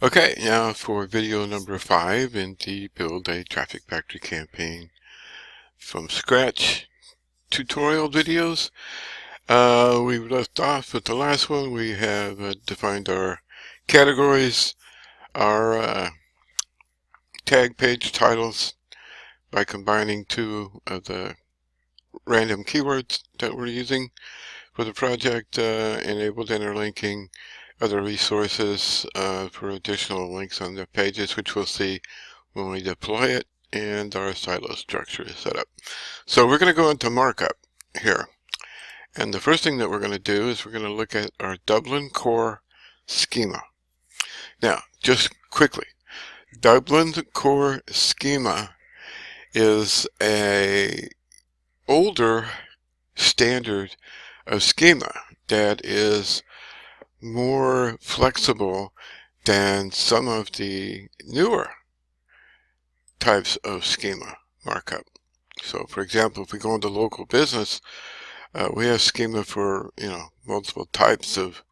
Okay, now for video number 5 in the Build a Traffic Factory Campaign from Scratch tutorial videos. We left off with the last one. We have defined our categories, our tag page titles by combining two of the random keywords that we're using for the project, enabled interlinking other resources for additional links on the pages, which we'll see when we deploy it, and our silo structure is set up. So we're going to go into markup here. And the first thing that we're going to do is we're going to look at our Dublin Core schema. Now, just quickly, Dublin Core schema is a older standard of schema that is more flexible than some of the newer types of schema markup. So, for example, if we go into local business, we have schema for multiple types of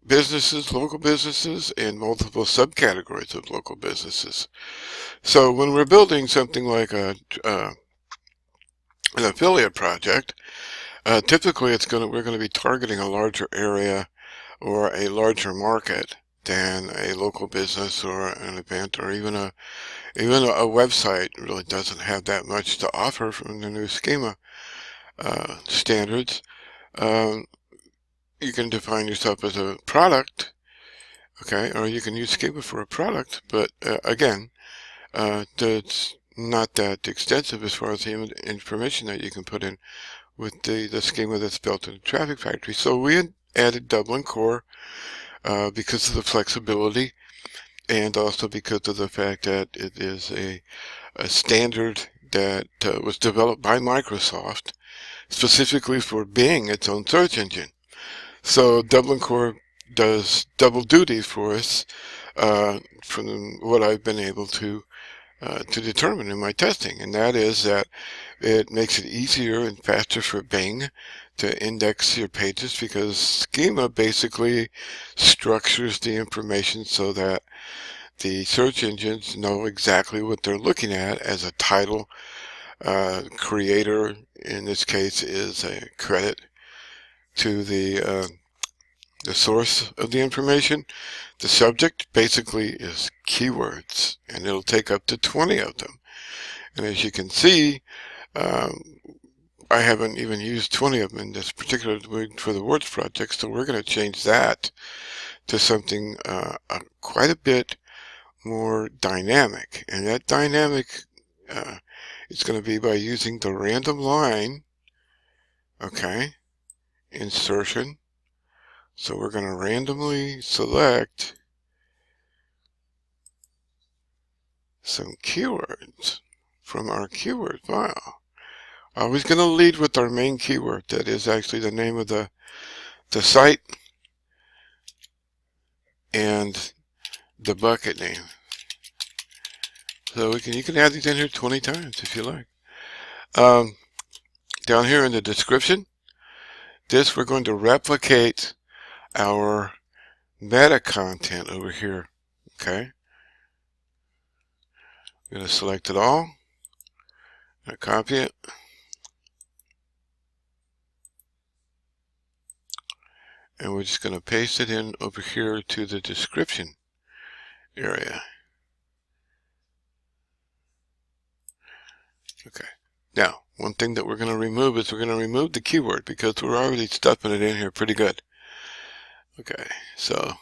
businesses, local businesses, and multiple subcategories of local businesses. So when we're building something like an affiliate project, typically we're going to be targeting a larger area or a larger market than a local business or an event, or even a website really doesn't have that much to offer from the new schema standards. You can define yourself as a product, okay, or you can use schema for a product, but again, that's not that extensive as far as the information that you can put in with the schema that's built in the Traffic Factory. So we added Dublin Core because of the flexibility, and also because of the fact that it is a standard that was developed by Microsoft specifically for being its own search engine. So Dublin Core does double duty for us from what I've been able to determine in my testing, and that is that it makes it easier and faster for Bing to index your pages, because schema basically structures the information so that the search engines know exactly what they're looking at as a title. Creator, in this case, is a credit to the source of the information. The subject basically is keywords, and it'll take up to 20 of them. And as you can see, I haven't even used 20 of them in this particular for the words project, so we're going to change that to something quite a bit more dynamic. And that dynamic is going to be by using the random line, okay, insertion. So we're going to randomly select some keywords from our keyword file. Always going to lead with our main keyword, that is actually the name of the site and the bucket name. So you can add these in here 20 times if you like. Down here in the description, we're going to replicate our meta content over here. Okay, I'm going to select it all. I'm going to copy it. And we're just going to paste it in over here to the description area. Okay. Now, one thing that we're going to remove is we're going to remove the keyword, because we're already stuffing it in here pretty good. Okay, so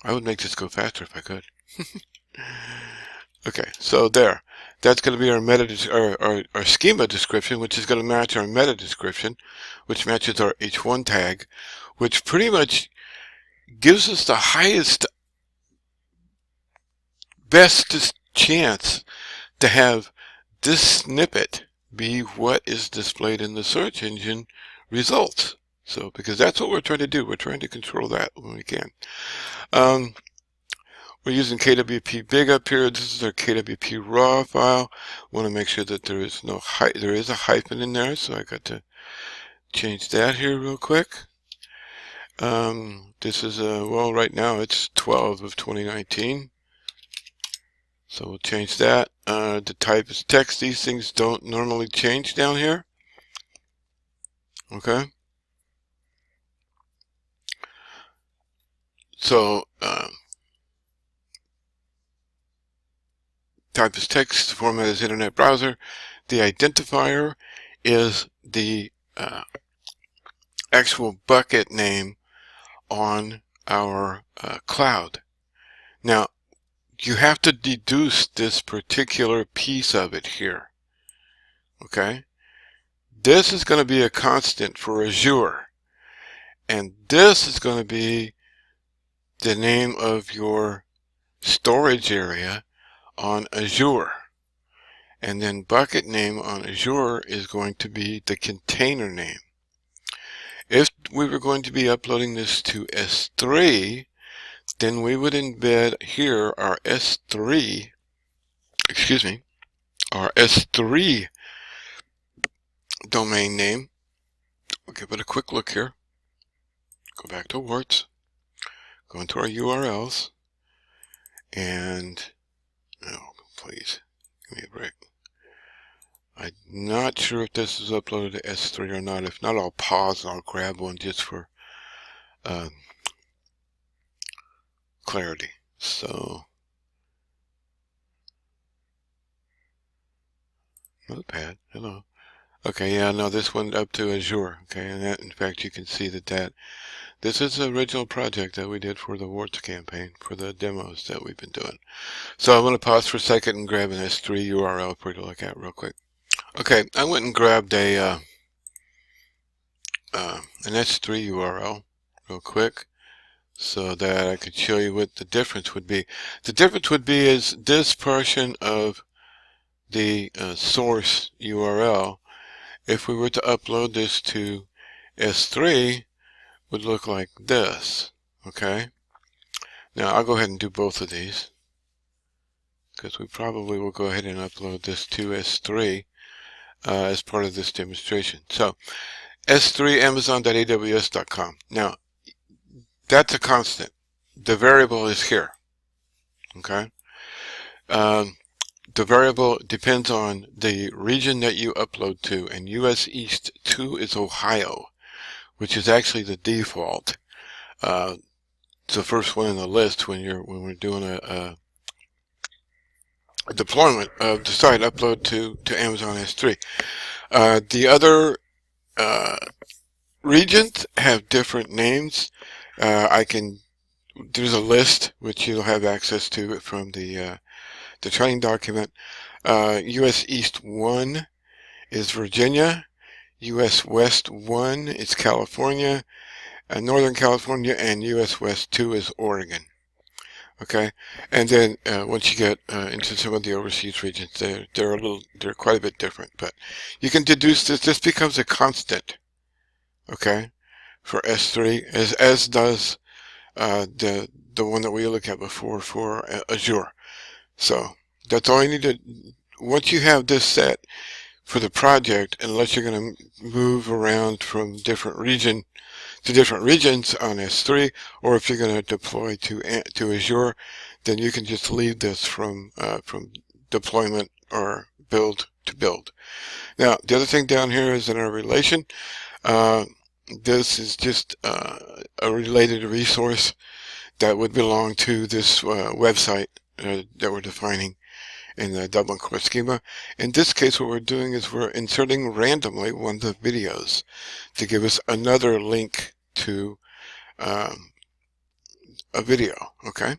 I would make this go faster if I could. Okay, so there. That's going to be our schema description, which is going to match our meta description, which matches our H1 tag, which pretty much gives us the best chance to have this snippet be what is displayed in the search engine results. So, because that's what we're trying to do. We're trying to control that when we can. We're using KWP big up here. This is our KWP raw file. Want to make sure that there is no there is a hyphen in there, so I got to change that here real quick. This is well, right now it's 12 of 2019, so we'll change that. The type is text. These things don't normally change down here. Okay. So type is text, format is internet browser. The identifier is the actual bucket name on our cloud. Now, you have to deduce this particular piece of it here. Okay? This is going to be a constant for Azure. And this is going to be the name of your storage area on Azure. And then bucket name on Azure is going to be the container name. If we were going to be uploading this to S3, then we would embed here our S3, our S3 domain name. We'll give it a quick look here. Go back to Warts, go into our URLs, and, oh, please, give me a break. I'm not sure if this is uploaded to S3 or not. If not, I'll pause and I'll grab one just for clarity. So, notepad, hello. Okay, yeah, no, this one up to Azure. Okay, and that, in fact, you can see that this is the original project that we did for the Warts campaign, for the demos that we've been doing. So I'm going to pause for a second and grab an S3 URL for you to look at real quick. Okay, I went and grabbed an S3 URL real quick so that I could show you what the difference would be. The difference would be is this portion of the source URL, if we were to upload this to S3, would look like this. Okay? Now I'll go ahead and do both of these because we probably will go ahead and upload this to S3 as part of this demonstration. So S3 Amazon.aws.com. Now that's a constant. The variable is here. Okay? The variable depends on the region that you upload to, and US East 2 is Ohio, which is actually the default. It's the first one in the list when we're doing a deployment of the site upload to Amazon S3. The other regions have different names. There's a list which you'll have access to from the training document. US East 1 is Virginia. US West 1 is California. Northern California, and US West 2 is Oregon. Okay, and then once you get into some of the overseas regions, they're quite a bit different. But you can deduce this. This becomes a constant. Okay, for S3, as does the one that we looked at before for Azure. So that's all you need to. Once you have this set for the project, unless you're going to move around from different region to different regions on S3, or if you're going to deploy to Azure, then you can just leave this from deployment or build to build. Now, the other thing down here is in our relation. This is just a related resource that would belong to this website that we're defining in the Dublin Core schema. In this case, what we're doing is we're inserting randomly one of the videos to give us another link to a video, okay?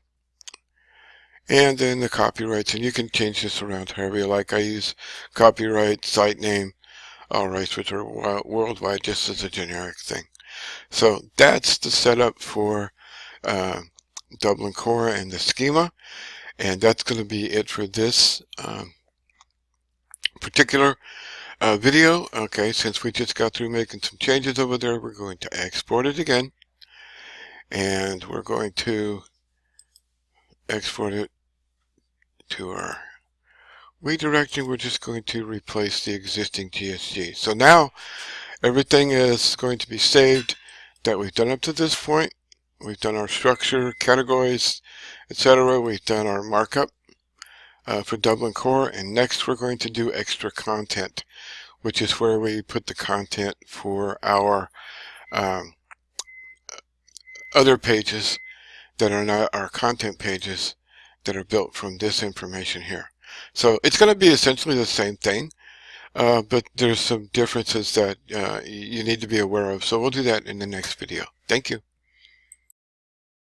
And then the copyrights, and you can change this around however you like. I use copyright, site name, all rights which are worldwide, just as a generic thing. So that's the setup for Dublin Core and the schema. And that's going to be it for this particular video. Okay, since we just got through making some changes over there, we're going to export it again. And we're going to export it to our redirecting. We're just going to replace the existing TSG. So now everything is going to be saved that we've done up to this point. We've done our structure, categories, etc. We've done our markup for Dublin Core, and next we're going to do extra content, which is where we put the content for our other pages that are not our content pages that are built from this information here. So it's going to be essentially the same thing, but there's some differences that you need to be aware of. So we'll do that in the next video. Thank you.